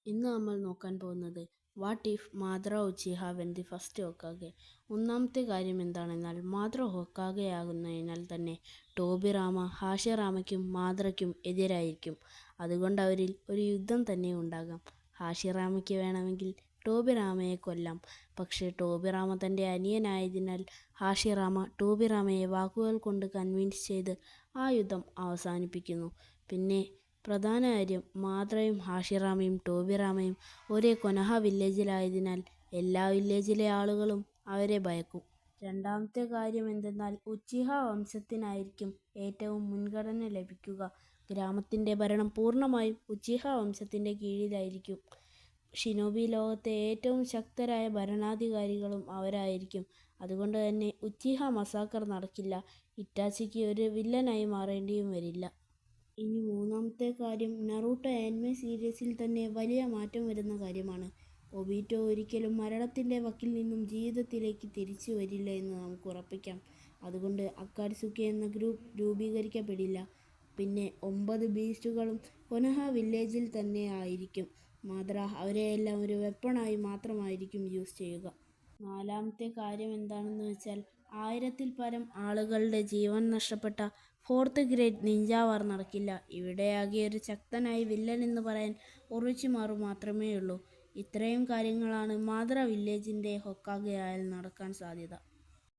ഇന്ന് നമ്മൾ നോക്കാൻ പോകുന്നത് what if Madara Uchiha when the first Hokage. ഒന്നാമത്തെ കാര്യം എന്താണെന്നാൽ മാദ്ര ഹൊക്കാഗെയാകുന്നതിനാൽ തന്നെ ടോബിറാമ ഹാഷിറാമയ്ക്കും മാദ്രയ്ക്കും എതിരായിരിക്കും. അതുകൊണ്ട് അവരിൽ ഒരു യുദ്ധം തന്നെ ഉണ്ടാകാം. ഹാഷിറാമയ്ക്ക് വേണമെങ്കിൽ ടോബിറാമയെ കൊല്ലാം. പക്ഷേ ടോബിറാമ തൻ്റെ അനിയനായതിനാൽ ഹാഷിറാമ ടോബിറാമയെ വാക്കുകൾ കൊണ്ട് കൺവിൻസ് ചെയ്ത് ആ യുദ്ധം അവസാനിപ്പിക്കുന്നു. പിന്നെ പ്രധാന കാര്യം, മാദ്രയും ഹാഷിറാമയും ടോബിറാമയും ഒരേ കൊനഹ വില്ലേജിലായതിനാൽ എല്ലാ വില്ലേജിലെ ആളുകളും അവരെ ഭയക്കും. രണ്ടാമത്തെ കാര്യം എന്തെന്നാൽ ഉച്ചിഹ വംശത്തിനായിരിക്കും ഏറ്റവും മുൻഗണന ലഭിക്കുക. ഗ്രാമത്തിൻ്റെ ഭരണം പൂർണ്ണമായും ഉച്ചിഹ വംശത്തിൻ്റെ കീഴിലായിരിക്കും. ഷിനോബി ലോകത്തെ ഏറ്റവും ശക്തരായ ഭരണാധികാരികളും അവരായിരിക്കും. അതുകൊണ്ട് തന്നെ ഉച്ചിഹ മസാക്കർ നടക്കില്ല. ഇറ്റാച്ചിക്ക് ഒരു വില്ലനായി മാറേണ്ടിയും വരില്ല. ഇനി മൂന്നാമത്തെ കാര്യം നറൂട്ടോ ആനിമെ സീരീസിൽ തന്നെ വലിയ മാറ്റം വരുന്ന കാര്യമാണ്. ഒബീറ്റോ ഒരിക്കലും മരണത്തിൻ്റെ വക്കിൽ നിന്നും ജീവിതത്തിലേക്ക് തിരിച്ചു വരില്ല എന്ന് നമുക്ക് ഉറപ്പിക്കാം. അതുകൊണ്ട് അക്കാറ്റ്സുക്കി എന്ന ഗ്രൂപ്പ് രൂപീകരിക്കപ്പെടില്ല. പിന്നെ 9 ബീസ്റ്റുകളും കൊനോഹ വില്ലേജിൽ തന്നെ ആയിരിക്കും. മാദ്ര അവരെയെല്ലാം ഒരു വെപ്പണായി മാത്രമായിരിക്കും യൂസ് ചെയ്യുക. നാലാമത്തെ കാര്യം എന്താണെന്ന് വെച്ചാൽ 1000-ൽ പരം ആളുകളുടെ ജീവൻ നഷ്ടപ്പെട്ട ഫോർത്ത് ഗ്രേറ്റ് നിഞ്ച വാർ നടക്കില്ല. ഇവിടെയാകെ ഒരു ശക്തനായ വില്ലൻ എന്ന് പറയാൻ ഒറോച്ചിമാറു മാത്രമേ ഉള്ളൂ. ഇത്രയും കാര്യങ്ങളാണ് മാദ്ര വില്ലേജിൻ്റെ ഹൊക്കാഗെ ആയാൽ നടക്കാൻ സാധ്യത.